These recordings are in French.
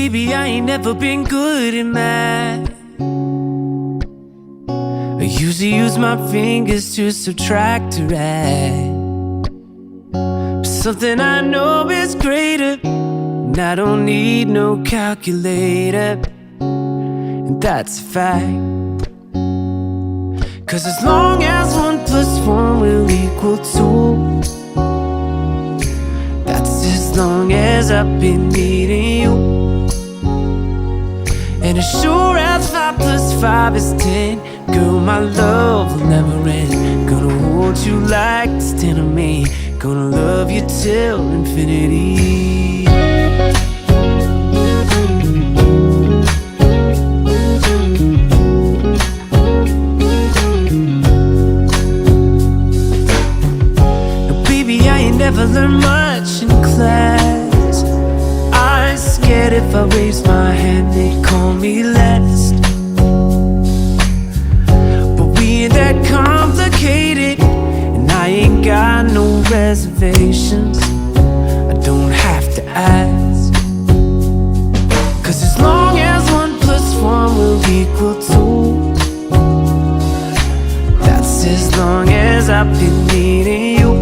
baby, I ain't never been good at math. I usually use my fingers to subtract or add. But something I know is greater, and I don't need no calculator, and that's a fact. 'Cause as long as 1 + 1 will equal 2, that's as long as I've been needing you. And as sure as 5 + 5 is 10, girl, my love will never end. Gonna hold you like it's 10 of me. Gonna love you till infinity. Never learned much in class. I'm scared if I raise my hand they call me last. But we ain't that complicated, and I ain't got no reservations. I don't have to ask. 'Cause as long as 1 + 1 will equal 2, that's as long as I've been needing you.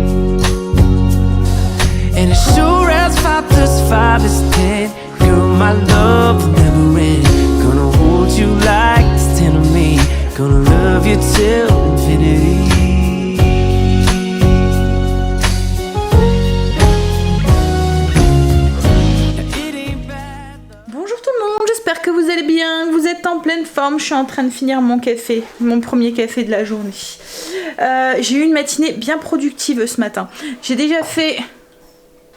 And as sure as 5 + 5 is 10, girl, my love will never end. Gonna hold you like it's 10 of me. Gonna love you till infinity. Bonjour tout le monde, j'espère que vous allez bien, que vous êtes en pleine forme. Je suis en train de finir mon café, mon premier café de la journée. J'ai eu une matinée bien productive ce matin. J'ai déjà fait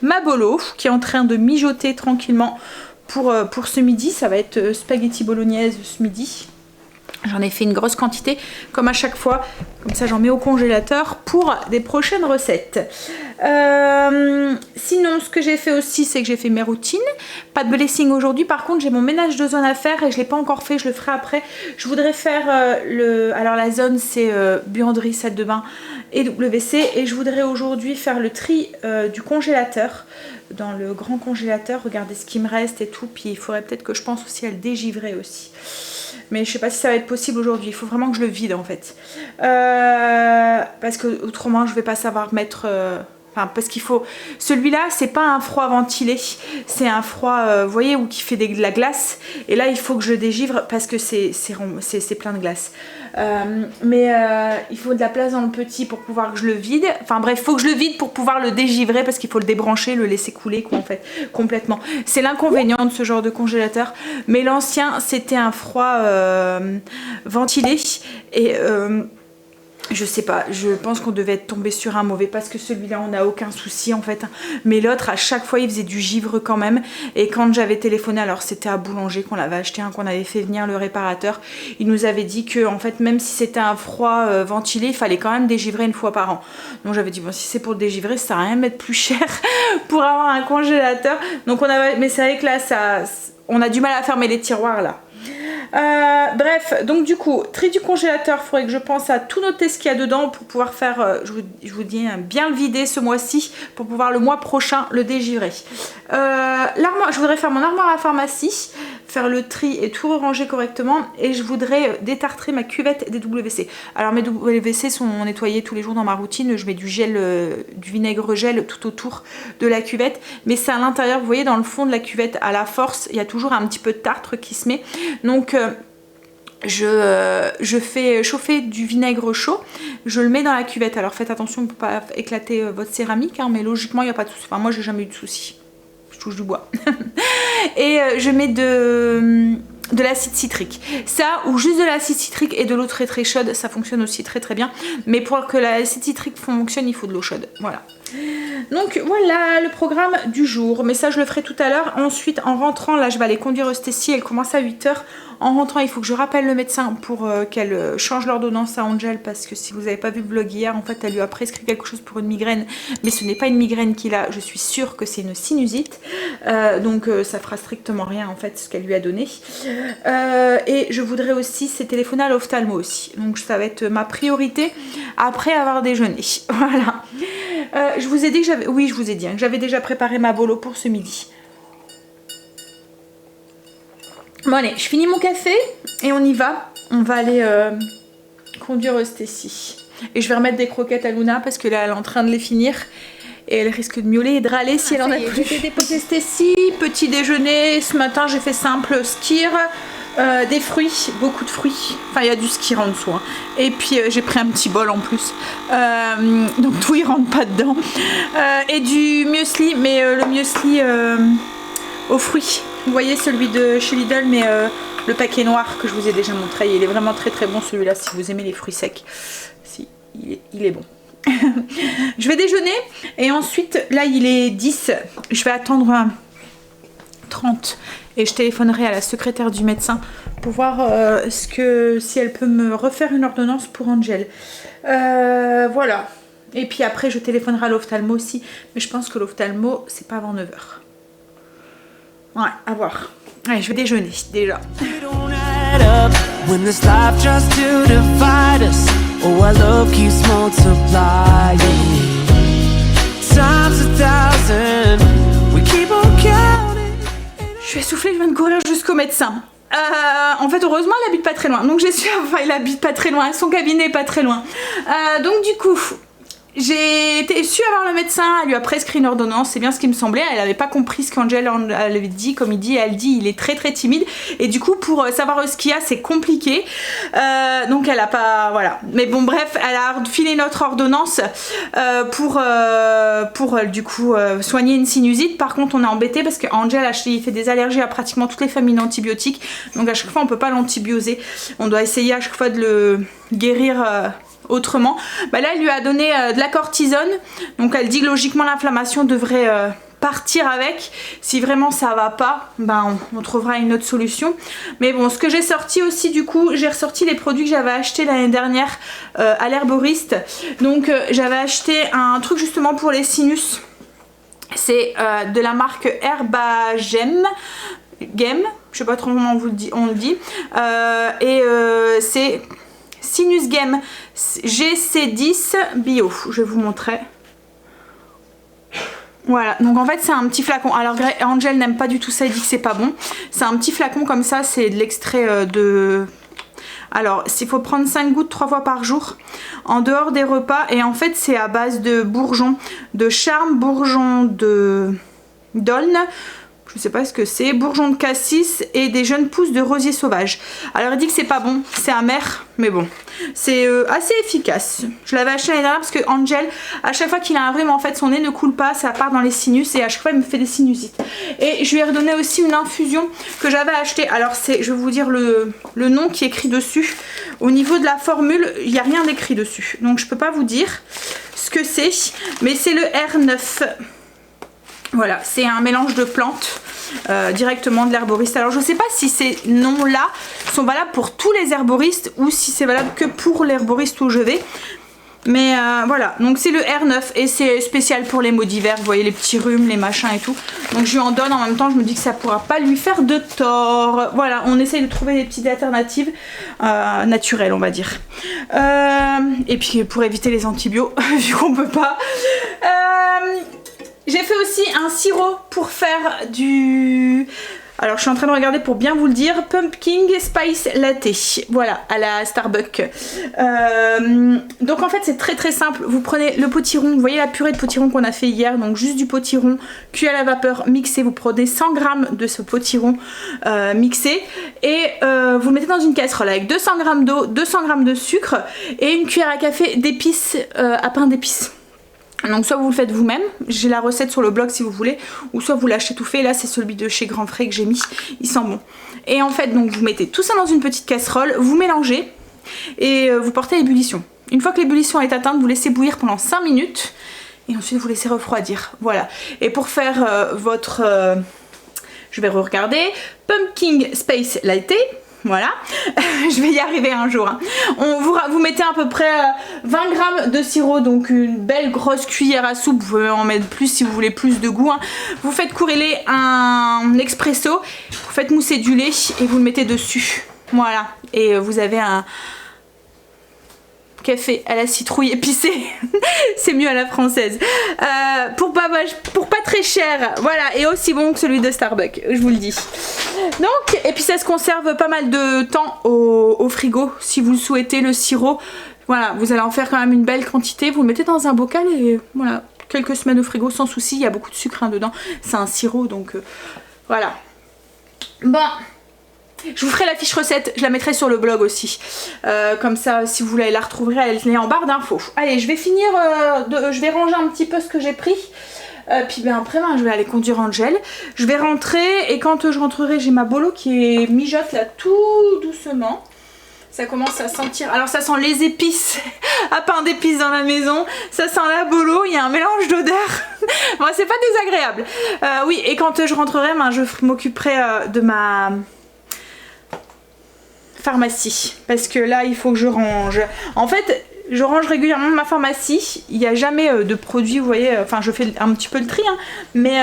ma bolo qui est en train de mijoter tranquillement pour ce midi. Ça va être spaghetti bolognaise ce midi. J'en ai fait une grosse quantité comme à chaque fois, comme ça j'en mets au congélateur pour des prochaines recettes. Sinon ce que j'ai fait aussi c'est que j'ai fait mes routines, pas de blessing aujourd'hui. Par contre j'ai mon ménage de zone à faire et je l'ai pas encore fait, je le ferai après. Je voudrais faire alors la zone c'est buanderie, salle de bain et WC, et je voudrais aujourd'hui faire le tri du congélateur dans le grand congélateur, regarder ce qui me reste et tout, puis il faudrait peut-être que je pense aussi à le dégivrer aussi. Mais je sais pas si ça va être possible aujourd'hui, il faut vraiment que je le vide en fait. Parce que autrement je vais pas savoir mettre... Enfin, parce qu'il faut... Celui-là, c'est pas un froid ventilé, c'est un froid, vous voyez, où qui fait de la glace. Et là, il faut que je le dégivre parce que c'est plein de glace. Il faut de la place dans le petit pour pouvoir que je le vide. Enfin bref, il faut que je le vide pour pouvoir le dégivrer parce qu'il faut le débrancher, le laisser couler quoi, en fait, complètement. C'est l'inconvénient de ce genre de congélateur. Mais l'ancien, c'était un froid ventilé et... je sais pas, je pense qu'on devait être tombé sur un mauvais parce que celui-là on n'a aucun souci en fait. Mais l'autre à chaque fois il faisait du givre quand même. Et quand j'avais téléphoné, alors c'était à Boulanger qu'on l'avait acheté, qu'on avait fait venir le réparateur. Il nous avait dit que en fait même si c'était un froid ventilé, il fallait quand même dégivrer une fois par an. Donc j'avais dit bon si c'est pour dégivrer ça sert à rien de mettre plus cher pour avoir un congélateur. Donc on avait, mais c'est vrai que là on a du mal à fermer les tiroirs là. Bref, donc du coup, tri du congélateur, il faudrait que je pense à tout noter ce qu'il y a dedans pour pouvoir faire, je vous dis, bien le vider ce mois-ci pour pouvoir le mois prochain le dégivrer. L'armoire, je voudrais faire mon armoire à pharmacie, faire le tri et tout ranger correctement, et je voudrais détartrer ma cuvette des WC. Alors mes WC sont nettoyés tous les jours dans ma routine, je mets du gel, du vinaigre gel tout autour de la cuvette, mais c'est à l'intérieur, vous voyez dans le fond de la cuvette, à la force, il y a toujours un petit peu de tartre qui se met. Donc je fais chauffer du vinaigre chaud, je le mets dans la cuvette. Alors faites attention pour ne pas éclater votre céramique, hein, mais logiquement il n'y a pas de souci. Enfin moi j'ai jamais eu de souci, je touche du bois. Et je mets de l'acide citrique, ça ou juste de l'acide citrique et de l'eau très très chaude, ça fonctionne aussi très très bien. Mais pour que l'acide citrique fonctionne, il faut de l'eau chaude, voilà. Donc voilà le programme du jour, mais ça je le ferai tout à l'heure. Ensuite en rentrant, là je vais aller conduire Stécie, elle commence à 8 h. En rentrant il faut que je rappelle le médecin pour qu'elle change l'ordonnance à Angel, parce que si vous n'avez pas vu le vlog hier, en fait elle lui a prescrit quelque chose pour une migraine, mais ce n'est pas une migraine qu'il a, je suis sûre que c'est une sinusite, donc ça fera strictement rien en fait ce qu'elle lui a donné. Et je voudrais aussi téléphoner à l'ophtalmo aussi, donc ça va être ma priorité après avoir déjeuné. Voilà. Je vous ai dit que j'avais... Oui, je vous ai dit hein, que j'avais déjà préparé ma bolo pour ce midi. Bon allez, je finis mon café et on y va. On va aller conduire Stacy. Et je vais remettre des croquettes à Luna parce que là elle est en train de les finir. Et elle risque de miauler et de râler si elle en a plus. J'ai déposé Stacy, petit déjeuner. Ce matin j'ai fait simple skyr, des fruits, beaucoup de fruits. Enfin il y a du skyr en dessous. Hein. Et puis j'ai pris un petit bol en plus. Donc tout il rentre pas dedans. Et du muesli, mais le muesli aux fruits. Vous voyez celui de chez Lidl, mais le paquet noir que je vous ai déjà montré. Il est vraiment très très bon celui-là si vous aimez les fruits secs. Si, il est bon. Je vais déjeuner et ensuite là il est 10, je vais attendre 30 et je téléphonerai à la secrétaire du médecin pour voir si elle peut me refaire une ordonnance pour Angel. Voilà, et puis après je téléphonerai à l'ophtalmo aussi, mais je pense que l'ophtalmo c'est pas avant 9h. Ouais, à voir. Allez, je vais déjeuner déjà. Oh, our love keeps multiplying times 1,000. We keep on counting. Je suis essoufflée, je viens de courir jusqu'au médecin. En fait, heureusement, elle habite pas très loin. Donc, j'ai su, enfin, elle habite pas très loin. Son cabinet est pas très loin. Donc, du coup, j'ai su avoir le médecin, elle lui a prescrit une ordonnance, c'est bien ce qui me semblait. Elle avait pas compris ce qu'Angel avait dit, comme il dit, elle dit il est très très timide et du coup pour savoir ce qu'il y a c'est compliqué. Donc elle a pas, voilà. Mais bon bref, elle a filé notre ordonnance pour du coup soigner une sinusite. Par contre on est embêté parce qu'Angel il fait des allergies à pratiquement toutes les familles d'antibiotiques. Donc à chaque fois on peut pas l'antibioser. On doit essayer à chaque fois de le guérir autrement. Bah là elle lui a donné de la cortisone, donc elle dit que logiquement l'inflammation devrait partir avec. Si vraiment ça va pas, ben on trouvera une autre solution. Mais bon, ce que j'ai sorti aussi du coup, j'ai ressorti les produits que j'avais acheté l'année dernière à l'herboriste. Donc j'avais acheté un truc justement pour les sinus, c'est de la marque Herbagem, je sais pas trop comment on le dit, c'est Sinus Game GC10 Bio, je vais vous montrer. Voilà, donc en fait c'est un petit flacon. Alors Angel n'aime pas du tout ça, il dit que c'est pas bon. C'est un petit flacon comme ça, c'est de l'extrait de... Alors, il faut prendre 5 gouttes 3 fois par jour en dehors des repas. Et en fait c'est à base de bourgeons de charme, bourgeons de d'aulne, je sais pas ce que c'est, bourgeons de cassis et des jeunes pousses de rosier sauvage. Alors il dit que c'est pas bon, c'est amer, mais bon, c'est assez efficace. Je l'avais acheté l'année dernière parce que Angel, à chaque fois qu'il a un rhume, en fait son nez ne coule pas, ça part dans les sinus et à chaque fois il me fait des sinusites. Et je lui ai redonné aussi une infusion que j'avais achetée. Alors c'est, je vais vous dire le nom qui est écrit dessus. Au niveau de la formule, il n'y a rien d'écrit dessus, donc je peux pas vous dire ce que c'est, mais c'est le R9. Voilà, c'est un mélange de plantes directement de l'herboriste. Alors je sais pas si ces noms-là sont valables pour tous les herboristes ou si c'est valable que pour l'herboriste où je vais. Mais voilà, donc c'est le R9 et c'est spécial pour les maux d'hiver, vous voyez les petits rhumes, les machins et tout. Donc je lui en donne, en même temps je me dis que ça pourra pas lui faire de tort. Voilà, on essaye de trouver des petites alternatives naturelles on va dire. Et puis pour éviter les antibiotiques, vu qu'on peut pas. J'ai fait aussi un sirop pour faire du... Alors je suis en train de regarder pour bien vous le dire. Pumpkin Spice Latte. Voilà, à la Starbucks. Donc en fait c'est très très simple. Vous prenez le potiron, vous voyez la purée de potiron qu'on a fait hier. Donc juste du potiron cuit à la vapeur, mixé. Vous prenez 100 g de ce potiron mixé. Et vous le mettez dans une casserole avec 200 g d'eau, 200 g de sucre et une cuillère à café d'épices à pain d'épices. Donc soit vous le faites vous-même, j'ai la recette sur le blog si vous voulez, ou soit vous l'achetez tout fait. Là c'est celui de chez Grand Frais que j'ai mis, il sent bon. Et en fait donc vous mettez tout ça dans une petite casserole, vous mélangez et vous portez à l'ébullition. Une fois que l'ébullition est atteinte, vous laissez bouillir pendant 5 minutes et ensuite vous laissez refroidir. Voilà. Et pour faire votre... je vais regarder, Pumpkin Spice Latte. Voilà, je vais y arriver un jour. Hein. Vous mettez à peu près 20 g de sirop, donc une belle grosse cuillère à soupe. Vous pouvez en mettre plus si vous voulez plus de goût. Hein. Vous faites couler un expresso, vous faites mousser du lait et vous le mettez dessus. Voilà, et vous avez un café à la citrouille épicé. C'est mieux à la française. Pour pas très cher, voilà, et aussi bon que celui de Starbucks, je vous le dis. Donc, et puis ça se conserve pas mal de temps au frigo si vous le souhaitez, le sirop. Voilà, vous allez en faire quand même une belle quantité. Vous le mettez dans un bocal et voilà, quelques semaines au frigo sans souci. Il y a beaucoup de sucre dedans. C'est un sirop donc voilà. Bon, je vous ferai la fiche recette. Je la mettrai sur le blog aussi. Comme ça, si vous voulez la retrouverez, elle est en barre d'infos. Allez, je vais finir. Je vais ranger un petit peu ce que j'ai pris. Puis ben après je vais aller conduire Angel. Je vais rentrer et quand je rentrerai j'ai ma bolo qui est mijote là tout doucement. Ça commence à sentir, alors ça sent les épices, à pain d'épices dans la maison, ça sent la bolo, il y a un mélange d'odeurs. Moi c'est pas désagréable. Oui, et quand je rentrerai, je m'occuperai de ma pharmacie parce que là il faut que je range. En fait je range régulièrement ma pharmacie, il n'y a jamais de produits, vous voyez, enfin je fais un petit peu le tri, hein, mais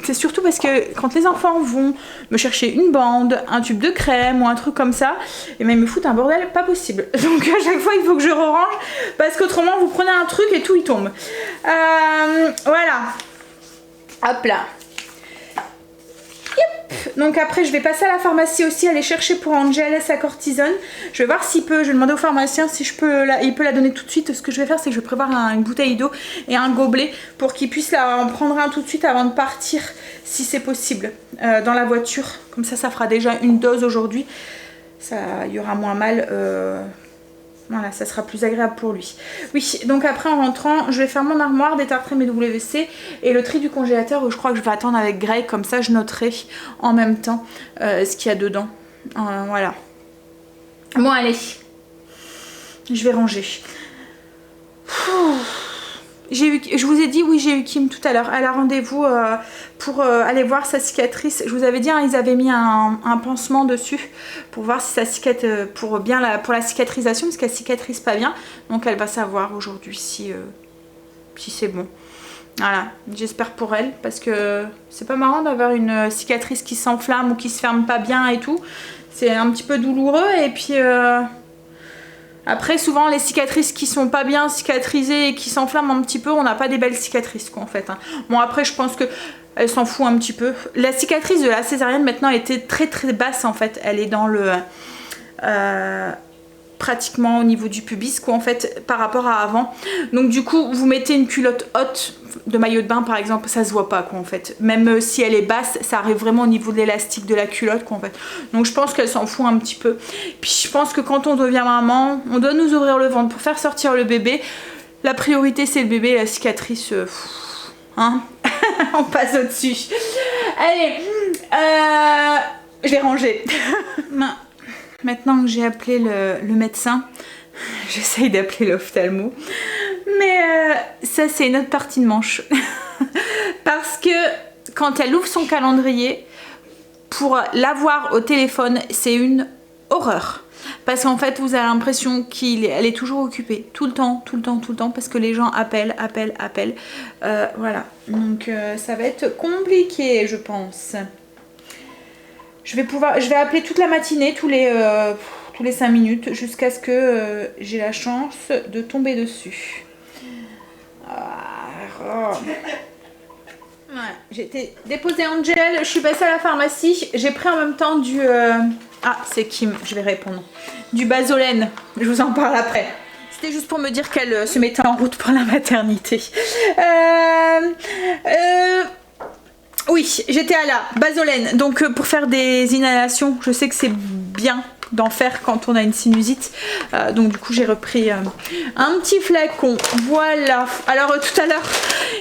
c'est surtout parce que quand les enfants vont me chercher une bande, un tube de crème ou un truc comme ça, et ben ils me foutent un bordel pas possible. Donc à chaque fois il faut que je range parce qu'autrement vous prenez un truc et tout il tombe. Voilà. Hop là. Donc après je vais passer à la pharmacie aussi, aller chercher pour Angel sa cortisone. Je vais voir s'il peut, je vais demander au pharmacien si il peut la donner tout de suite. Ce que je vais faire c'est que je vais prévoir une bouteille d'eau et un gobelet pour qu'il puisse en prendre un tout de suite avant de partir si c'est possible dans la voiture. Comme ça fera déjà une dose aujourd'hui. Il y aura moins mal. Voilà, ça sera plus agréable pour lui. Oui, donc après en rentrant, je vais faire mon armoire, détartrer mes WC et le tri du congélateur. Je crois que je vais attendre avec Greg, comme ça je noterai en même temps ce qu'il y a dedans. Voilà. Bon allez, je vais ranger. Je vous ai dit, oui, j'ai eu Kim tout à l'heure. Elle a rendez-vous pour aller voir sa cicatrice. Je vous avais dit, hein, ils avaient mis un pansement dessus pour voir si ça cicatrise, pour la cicatrisation, parce qu'elle cicatrise pas bien. Donc elle va savoir aujourd'hui si c'est bon. Voilà, j'espère pour elle, parce que c'est pas marrant d'avoir une cicatrice qui s'enflamme ou qui se ferme pas bien et tout. C'est un petit peu douloureux et puis... Après souvent les cicatrices qui sont pas bien cicatrisées et qui s'enflamment un petit peu, on n'a pas des belles cicatrices quoi en fait. Hein. Bon après je pense que elle s'en fout un petit peu. La cicatrice de la césarienne maintenant était très très basse en fait. Elle est dans le... pratiquement au niveau du pubis quoi en fait par rapport à avant. Donc du coup vous mettez une culotte haute de maillot de bain par exemple, ça se voit pas quoi en fait. Même si elle est basse, ça arrive vraiment au niveau de l'élastique de la culotte quoi en fait. Donc je pense qu'elle s'en fout un petit peu. Puis je pense que quand on devient maman, on doit nous ouvrir le ventre pour faire sortir le bébé. La priorité c'est le bébé, la cicatrice, hein. On passe au-dessus. Allez, je vais ranger. Maintenant que j'ai appelé le médecin, j'essaye d'appeler l'ophtalmo. Mais ça c'est une autre partie de manche. Parce que quand elle ouvre son calendrier, pour l'avoir au téléphone, c'est une horreur. Parce qu'en fait vous avez l'impression qu'elle est toujours occupée. Tout le temps, parce que les gens appellent. Voilà. Donc ça va être compliqué je pense. Je vais appeler toute la matinée, tous les 5 minutes, jusqu'à ce que j'ai la chance de tomber dessus. Ouais, j'ai été déposer Angel, je suis passée à la pharmacie, j'ai pris en même temps du... Ah, c'est Kim, je vais répondre. Du Basolène, je vous en parle après. C'était juste pour me dire qu'elle se mettait en route pour la maternité. Oui, j'étais à la Basolène, donc pour faire des inhalations, je sais que c'est bien d'en faire quand on a une sinusite, donc du coup j'ai repris un petit flacon, voilà. Alors tout à l'heure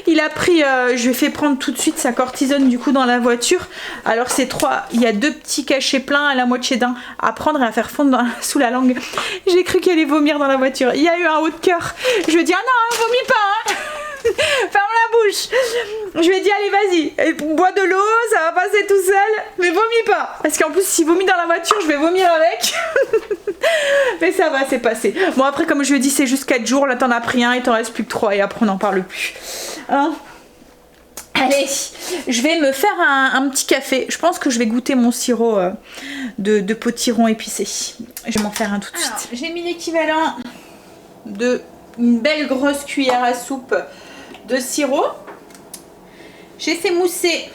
il a pris, je lui ai fait prendre tout de suite sa cortisone du coup dans la voiture. Alors c'est 3, il y a 2 petits cachets pleins à la moitié d'un à prendre et à faire fondre sous la langue. J'ai cru qu'elle allait vomir dans la voiture, il y a eu un haut de cœur, je lui ai dit ah non, vomis pas hein. Ferme la bouche. Je lui ai dit allez vas-y, bois de l'eau, ça va passer tout seul, mais vomis pas. Parce qu'en plus s'il vomit dans la voiture, je vais vomir avec. Mais ça va, c'est passé. Bon après comme je lui ai dit c'est juste 4 jours, là t'en as pris un, il t'en reste plus que 3 et après on n'en parle plus. Hein? Allez, je vais me faire un petit café. Je pense que je vais goûter mon sirop de potiron épicé. Je vais m'en faire un tout de suite. J'ai mis l'équivalent de une belle grosse cuillère à soupe de sirop. J'ai fait mousser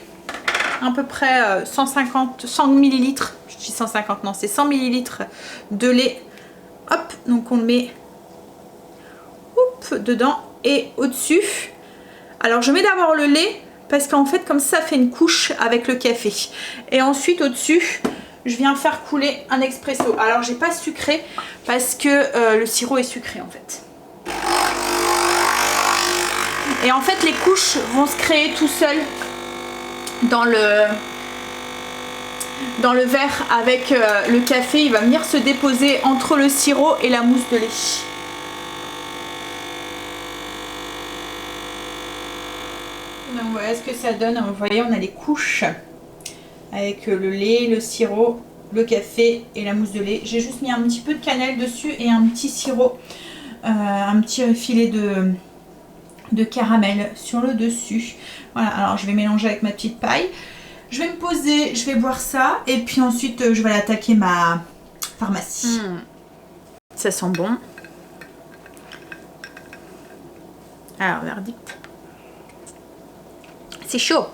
à peu près 100 millilitres, je dis 150, non c'est 100 millilitres de lait. Hop, donc on le met dedans et au-dessus. Alors je mets d'abord le lait parce qu'en fait comme ça fait une couche avec le café. Et ensuite au-dessus, je viens faire couler un expresso. Alors j'ai pas sucré parce que le sirop est sucré en fait. Et en fait les couches vont se créer tout seuls dans le verre avec le café. Il va venir se déposer entre le sirop et la mousse de lait. Donc voilà ce que ça donne. Vous voyez, on a les couches avec le lait, le sirop, le café et la mousse de lait. J'ai juste mis un petit peu de cannelle dessus et un petit sirop, un petit filet de caramel sur le dessus. Voilà, alors je vais mélanger avec ma petite paille. Je vais me poser, je vais boire ça et puis ensuite je vais aller attaquer ma pharmacie. Ça sent bon. Alors, verdict. C'est chaud.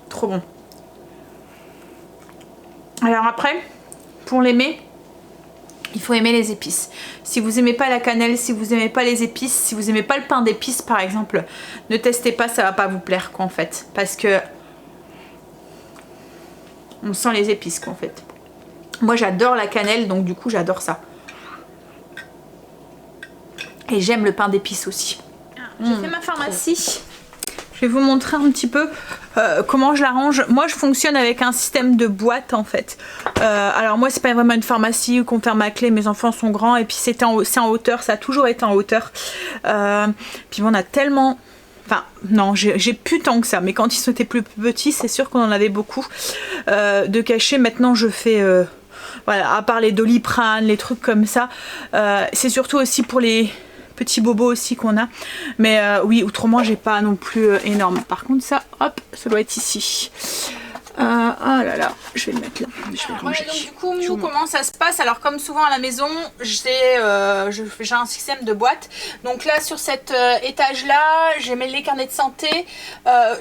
Trop bon. Alors après, pour l'aimer, il faut aimer les épices. Si vous aimez pas la cannelle, si vous aimez pas les épices, si vous aimez pas le pain d'épices par exemple, ne testez pas, ça va pas vous plaire quoi en fait. Parce que on sent les épices quoi en fait. Moi j'adore la cannelle donc du coup j'adore ça. Et j'aime le pain d'épices aussi. J'ai fait ma pharmacie. Je vais vous montrer un petit peu comment je l'arrange. Moi je fonctionne avec un système de boîte en fait. Alors moi c'est pas vraiment une pharmacie où on ferme à clé, mes enfants sont grands et puis c'est en hauteur, ça a toujours été en hauteur. Puis on a tellement... Enfin non, j'ai plus tant que ça, mais quand ils étaient plus petits c'est sûr qu'on en avait beaucoup de cachets. Maintenant je fais... voilà, à part les Doliprane, les trucs comme ça, c'est surtout aussi pour les petits bobos aussi qu'on a. Mais oui, autrement j'ai pas non plus énorme. Par contre ça, hop, ça doit être ici. Oh là là, je vais le mettre là. Je vais le ranger. Donc du coup, nous, comment ça se passe? Alors comme souvent à la maison, j'ai un système de boîte. Donc là sur cet étage là, j'ai mes carnets de santé.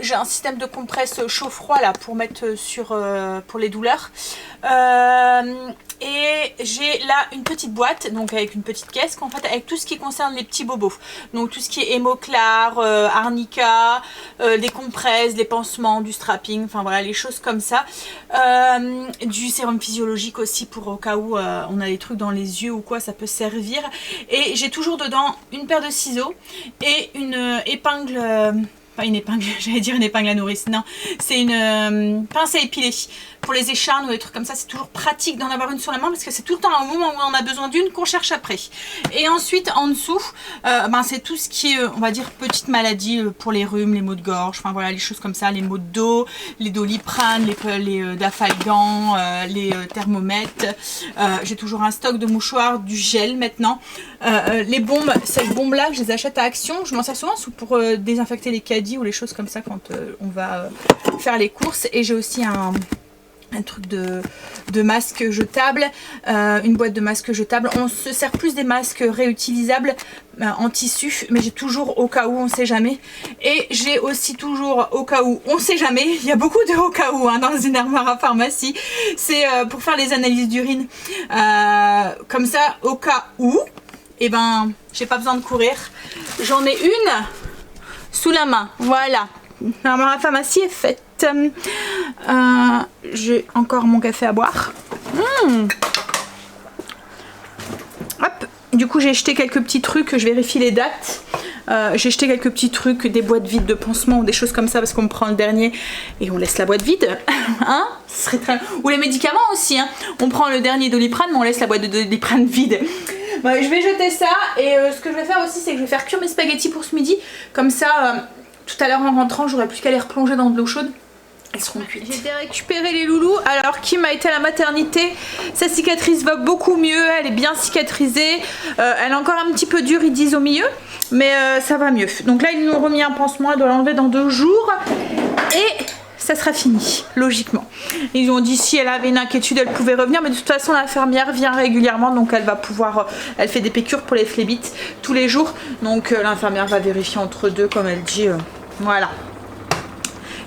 J'ai un système de compresse chaud-froid là pour mettre sur pour les douleurs. Et j'ai là une petite boîte, donc avec une petite caisse en fait, avec tout ce qui concerne les petits bobos. Donc tout ce qui est Hémoclar, Arnica, les compresses, les pansements, du strapping, enfin voilà les choses comme ça. Du sérum physiologique aussi pour au cas où on a des trucs dans les yeux ou quoi, ça peut servir. Et j'ai toujours dedans une paire de ciseaux et une épingle... pas une épingle, j'allais dire une épingle à nourrice, non, c'est une pince à épiler pour les écharnes ou des trucs comme ça. C'est toujours pratique d'en avoir une sur la main parce que c'est tout le temps au moment où on a besoin d'une qu'on cherche après. Et ensuite en dessous, c'est tout ce qui est, on va dire, petites maladies pour les rhumes, les maux de gorge, enfin voilà, les choses comme ça, les maux de dos, les Doliprane, les Dafalgan, les thermomètres. J'ai toujours un stock de mouchoirs, du gel maintenant. Les bombes, ces bombes là, je les achète à Action. Je m'en sers souvent pour désinfecter les caddies ou les choses comme ça quand on va faire les courses. Et j'ai aussi un truc de masque jetable, une boîte de masques jetables. On se sert plus des masques réutilisables en tissu, mais j'ai toujours au cas où, on sait jamais. Et j'ai aussi toujours au cas où, on sait jamais, il y a beaucoup de au cas où dans une armoire à pharmacie, c'est pour faire les analyses d'urine, comme ça au cas où, et ben j'ai pas besoin de courir, j'en ai une sous la main, voilà. Alors la pharmacie est faite. J'ai encore mon café à boire. Hop. Du coup j'ai jeté quelques petits trucs, je vérifie les dates. J'ai jeté quelques petits trucs, des boîtes vides de pansements ou des choses comme ça parce qu'on prend le dernier et on laisse la boîte vide. Hein, ce serait très... Ou les médicaments aussi. Hein. On prend le dernier Doliprane mais on laisse la boîte de Doliprane vide. Bon, je vais jeter ça et ce que je vais faire aussi c'est que je vais faire cuire mes spaghettis pour ce midi. Comme ça, tout à l'heure en rentrant, j'aurai plus qu'à les replonger dans de l'eau chaude. Elles seront cuites. J'ai été récupérer les loulous. Alors Kim a été à la maternité. Sa cicatrice va beaucoup mieux. Elle est bien cicatrisée. Elle est encore un petit peu dure, ils disent au milieu. Mais ça va mieux. Donc là, ils nous ont remis un pansement. Elle doit l'enlever dans 2 jours. Et ça sera fini, logiquement. Ils ont dit si elle avait une inquiétude, elle pouvait revenir, mais de toute façon l'infirmière vient régulièrement, donc elle va pouvoir, elle fait des piqûres pour les phlébites tous les jours, donc l'infirmière va vérifier entre deux, comme elle dit, voilà.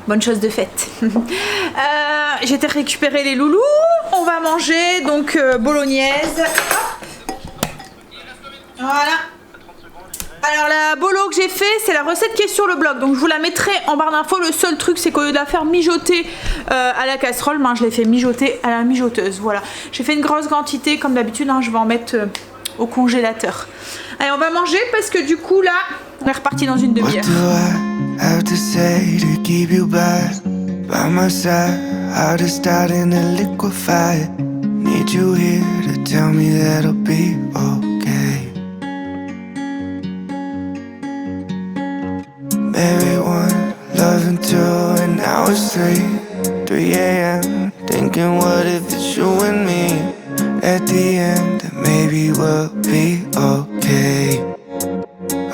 Bonne chose de faite. J'ai été récupérer les loulous, on va manger, donc bolognaise. Voilà. Alors la bolo que j'ai fait, c'est la recette qui est sur le blog, donc je vous la mettrai en barre d'infos. Le seul truc, c'est qu'au lieu de la faire mijoter à la casserole, je l'ai fait mijoter à la mijoteuse. Voilà, j'ai fait une grosse quantité comme d'habitude, je vais en mettre au congélateur. Allez, on va manger parce que du coup là, on est reparti dans une demi-heure. Have to say to keep you by my side, how to start in a liquefy. Need you here to tell me that I'll be okay. Maybe one, loving two, and now it's 3 a.m. Thinking what if it's you and me at the end, that maybe we'll be okay.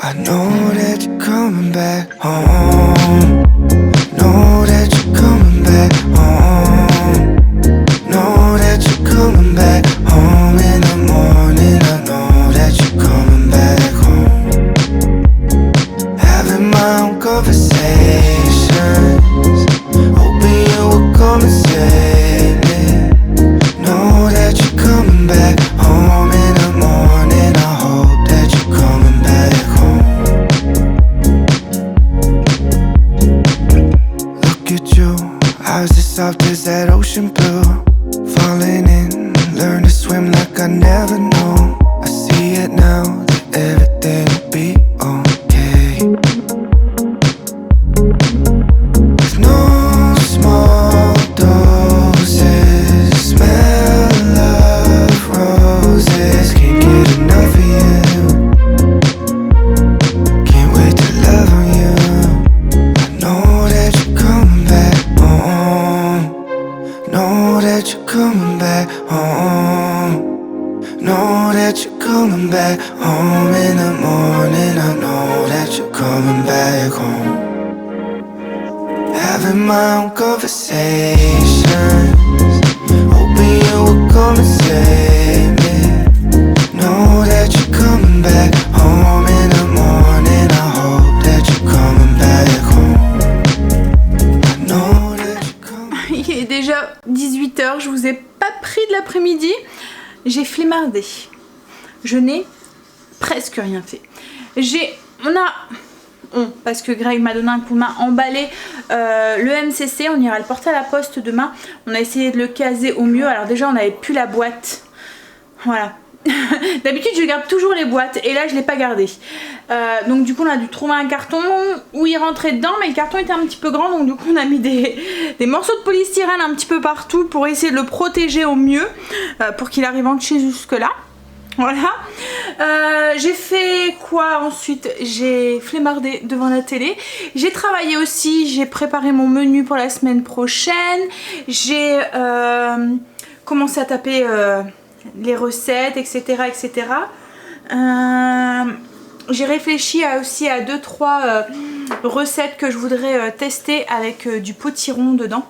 I know that you're coming back home. Know that you're coming back home. Know that you're coming back home in the morning. I know that you're coming back home. Having my own conversations, hoping you will come and save me. Know that you're coming back home in the morning. I hope that you're coming back home. Look at you, eyes as soft as that ocean blue. Falling in, learn to swim like I never knew. I see it now, that everything will be okay. With no small doses, smell of roses. Can't get enough of you. Can't wait to love on you. I know that you're coming back home. Know that you're coming back home. Know that you're coming back home in the morning. I know that you're coming back home. Having my own conversations, hoping you will come and save me. Know that you're coming back home in the morning. I hope that you're coming back home. I know that you're coming. Il est déjà 18h, je vous ai pas pris de l'après-midi, j'ai flemmardé. Je n'ai presque rien fait. Parce que Greg m'a donné un coup de main, emballé le MCC, on ira le porter à la poste demain. On a essayé de le caser au mieux. Alors déjà on n'avait plus la boîte, voilà. D'habitude je garde toujours les boîtes et là je l'ai pas gardé, donc du coup on a dû trouver un carton où il rentrait dedans, mais le carton était un petit peu grand, donc du coup on a mis des morceaux de polystyrène un petit peu partout pour essayer de le protéger au mieux, pour qu'il arrive en chez jusque là. Voilà. J'ai fait quoi ensuite? J'ai flemmardé devant la télé. J'ai travaillé aussi, j'ai préparé mon menu pour la semaine prochaine. J'ai commencé à taper les recettes, etc. etc. J'ai réfléchi aussi à 2-3 recettes que je voudrais tester avec du potiron dedans.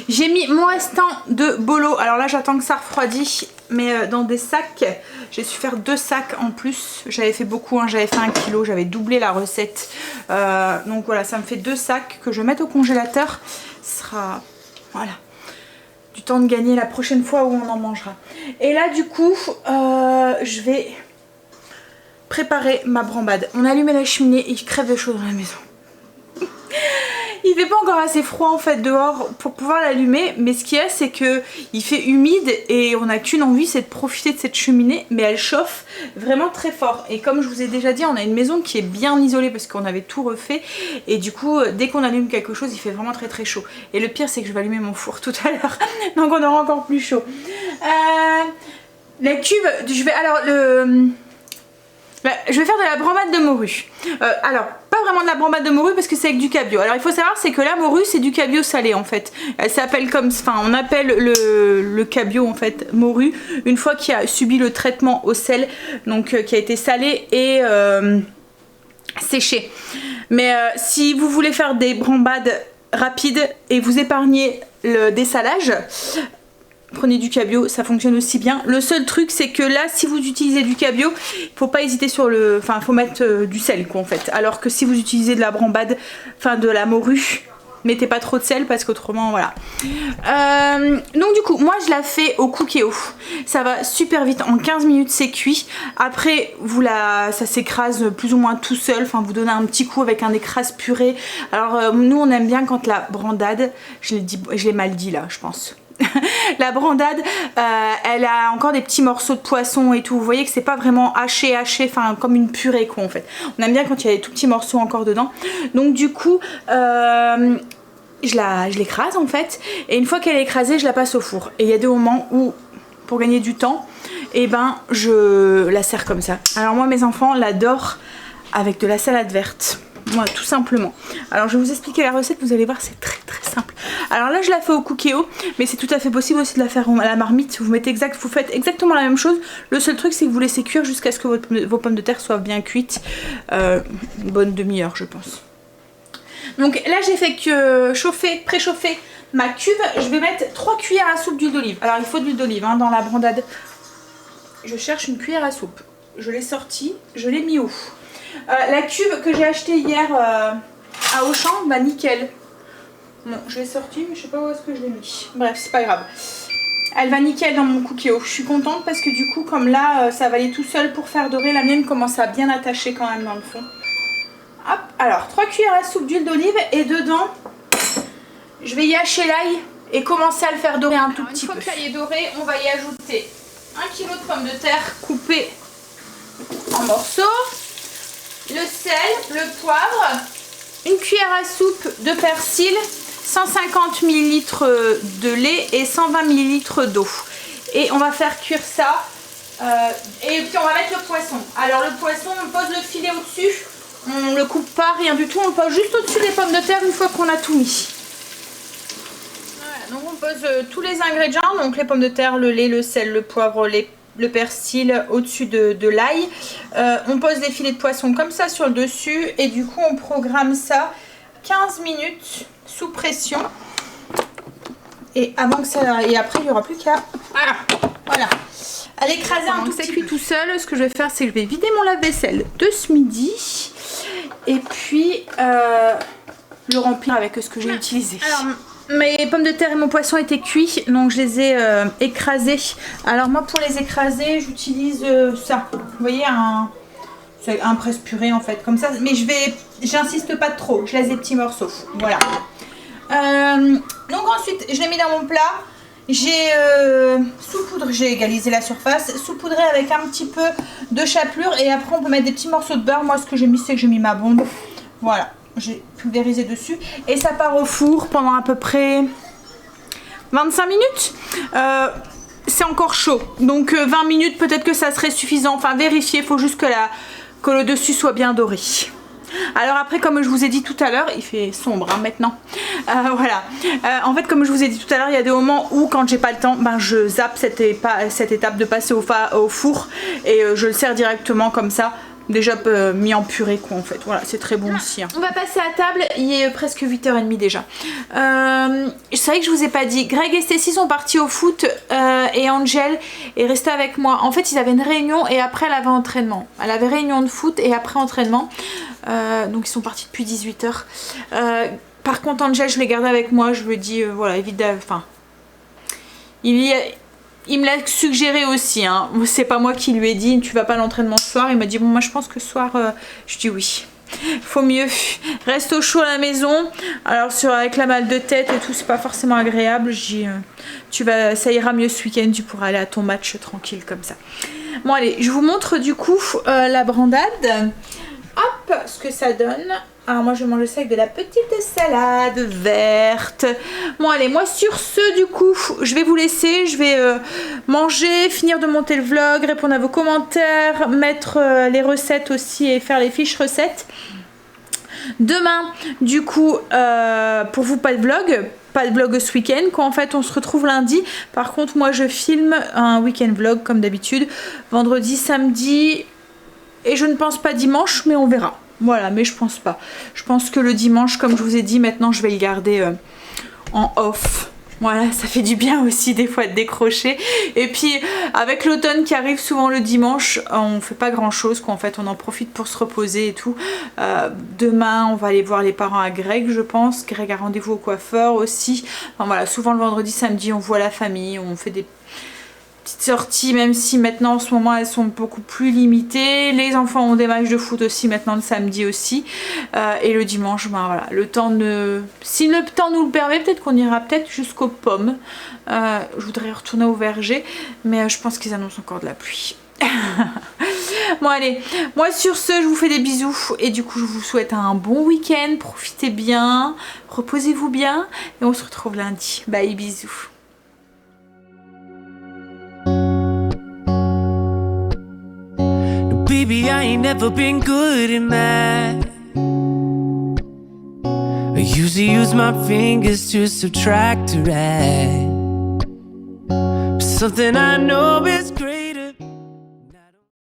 J'ai mis mon restant de bolo, alors là j'attends que ça refroidisse, mais dans des sacs. J'ai su faire 2 sacs en plus, j'avais fait beaucoup, j'avais fait 1 kg, j'avais doublé la recette, donc voilà, ça me fait 2 sacs que je vais mettre au congélateur. Ce sera, voilà, du temps de gagner la prochaine fois où on en mangera. Et là du coup je vais préparer ma brambade. On a allumé la cheminée et il crève de chaud dans la maison. Il fait pas encore assez froid en fait dehors pour pouvoir l'allumer, mais ce qu'il y a c'est que il fait humide et on n'a qu'une envie, c'est de profiter de cette cheminée, mais elle chauffe vraiment très fort. Et comme je vous ai déjà dit, on a une maison qui est bien isolée parce qu'on avait tout refait, et du coup dès qu'on allume quelque chose il fait vraiment très très chaud. Et le pire c'est que je vais allumer mon four tout à l'heure, donc on aura encore plus chaud. La cuve, je vais faire de la brambade de morue. Alors, pas vraiment de la brambade de morue parce que c'est avec du cabillaud. Alors, il faut savoir, c'est que la morue, c'est du cabillaud salé en fait. Elle s'appelle comme, enfin, on appelle le cabillaud en fait morue une fois qu'il a subi le traitement au sel, donc qui a été salé et séché. Mais si vous voulez faire des brambades rapide et vous épargnez le dessalage, prenez du cabillaud, ça fonctionne aussi bien. Le seul truc c'est que là si vous utilisez du cabillaud, il faut pas hésiter sur le... Enfin faut mettre du sel quoi en fait. Alors que si vous utilisez de la brambade, enfin de la morue, mettez pas trop de sel parce qu'autrement voilà. Donc du coup moi je la fais au Cookéo. Ça va super vite, en 15 minutes c'est cuit. Après ça s'écrase plus ou moins tout seul. Enfin vous donnez un petit coup avec un écrase purée. Alors nous on aime bien quand la brandade, je l'ai mal dit là je pense. La brandade elle a encore des petits morceaux de poisson et tout, vous voyez que c'est pas vraiment haché, enfin comme une purée quoi en fait. On aime bien quand il y a des tout petits morceaux encore dedans. Donc du coup je l'écrase en fait, et une fois qu'elle est écrasée je la passe au four. Et il y a des moments où pour gagner du temps, et ben je la sers comme ça. Alors moi mes enfants l'adorent avec de la salade verte. Moi tout simplement. Alors je vais vous expliquer la recette, vous allez voir c'est très simple. Alors là je la fais au Cookéo, mais c'est tout à fait possible aussi de la faire à la marmite. Vous faites exactement la même chose. Le seul truc c'est que vous laissez cuire jusqu'à ce que vos pommes de terre soient bien cuites. Une bonne demi-heure je pense. Donc là j'ai fait que préchauffer ma cuve. Je vais mettre 3 cuillères à soupe d'huile d'olive. Alors il faut de l'huile d'olive hein, dans la brandade. Je cherche une cuillère à soupe. Je l'ai sortie, je l'ai mis où? La cuve que j'ai achetée hier à Auchan, bah nickel. Bon, je l'ai sortie mais je sais pas où est-ce que je l'ai mis. Bref, c'est pas grave. Elle va nickel dans mon Cookéo. Je suis contente parce que du coup, comme là, ça va aller tout seul pour faire dorer. La mienne commence à bien attacher quand même dans le fond. Hop, alors 3 cuillères à soupe d'huile d'olive et dedans, je vais y hacher l'ail et commencer à le faire dorer un tout petit peu. Une fois que l'ail est doré, on va y ajouter 1 kg de pommes de terre coupées en morceaux. Le sel, le poivre, une cuillère à soupe de persil, 150 ml de lait et 120 ml d'eau. Et on va faire cuire ça. Et puis on va mettre le poisson. Alors le poisson, on pose le filet au-dessus. On le coupe pas, rien du tout. On le pose juste au-dessus des pommes de terre une fois qu'on a tout mis. Voilà, donc on pose tous les ingrédients. Donc les pommes de terre, le lait, le sel, le poivre, le persil au-dessus de l'ail. On pose les filets de poisson comme ça sur le dessus et du coup on programme ça 15 minutes sous pression. Et avant que ça, et après il n'y aura plus qu'à voilà. À l'écraser un tout petit peu. Tout seul, ce que je vais faire c'est que je vais vider mon lave-vaisselle de ce midi et puis le remplir avec ce que j'ai utilisé. Alors, mes pommes de terre et mon poisson étaient cuits, donc je les ai écrasés. Alors moi pour les écraser j'utilise ça, vous voyez c'est un presse-purée en fait, comme ça. Mais j'insiste pas trop, je laisse des petits morceaux, voilà. Donc ensuite je l'ai mis dans mon plat. J'ai saupoudré, j'ai égalisé la surface, saupoudré avec un petit peu de chapelure et après on peut mettre des petits morceaux de beurre. Moi ce que j'ai mis c'est que j'ai mis ma bombe, voilà. J'ai pulvérisé dessus et ça part au four pendant à peu près 25 minutes. C'est encore chaud, donc 20 minutes peut-être que ça serait suffisant. Enfin vérifier, il faut juste que le dessus soit bien doré. Alors après comme je vous ai dit tout à l'heure, il fait sombre hein, maintenant. Voilà. En fait comme je vous ai dit tout à l'heure, il y a des moments où quand j'ai pas le temps, ben, je zappe cette étape de passer au four et je le sers directement comme ça. Déjà mis en purée quoi en fait, voilà c'est très bon aussi hein. On va passer à table, il est presque 8h30 déjà. C'est vrai que je vous ai pas dit, Greg et Stacy sont partis au foot et Angel est restée avec moi. En fait ils avaient une réunion et après elle avait entraînement. Elle avait réunion de foot et après entraînement, donc ils sont partis depuis 18h. Par contre Angel je l'ai gardé avec moi, je lui ai dit voilà évidemment, enfin il me l'a suggéré aussi, hein. C'est pas moi qui lui ai dit tu vas pas à l'entraînement ce soir. Il m'a dit bon moi je pense que ce soir je dis oui. Faut mieux. Reste au chaud à la maison. Alors avec la mal de tête et tout c'est pas forcément agréable. Je dis ça ira mieux ce week-end, tu pourras aller à ton match tranquille comme ça. Bon allez je vous montre du coup la brandade. Hop ce que ça donne. Alors moi je vais manger ça avec de la petite salade verte. Bon allez moi sur ce du coup je vais vous laisser. Je vais manger, finir de monter le vlog, répondre à vos commentaires, mettre les recettes aussi et faire les fiches recettes. Demain du coup pour vous pas de vlog ce week-end quoi. En fait on se retrouve lundi. Par contre moi je filme un week-end vlog comme d'habitude. Vendredi, samedi et je ne pense pas dimanche mais on verra. Voilà, mais je pense pas. Je pense que le dimanche, comme je vous ai dit, maintenant je vais le garder en off. Voilà, ça fait du bien aussi des fois de décrocher. Et puis avec l'automne qui arrive souvent le dimanche, on fait pas grand chose quoi. En fait, on en profite pour se reposer et tout. Demain, on va aller voir les parents à Greg, je pense. Greg a rendez-vous au coiffeur aussi. Enfin voilà, souvent le vendredi, samedi, on voit la famille, on fait des petites sorties, même si maintenant en ce moment elles sont beaucoup plus limitées. Les enfants ont des matchs de foot aussi maintenant le samedi aussi, et le dimanche ben voilà, le temps si le temps nous le permet, peut-être qu'on ira peut-être jusqu'aux pommes. Je voudrais retourner au verger, mais je pense qu'ils annoncent encore de la pluie. Bon allez, moi sur ce je vous fais des bisous et du coup je vous souhaite un bon week-end, profitez bien, reposez-vous bien et on se retrouve lundi. Bye, bisous. Baby, I ain't never been good at math. I usually use my fingers to subtract or add. But something I know is great.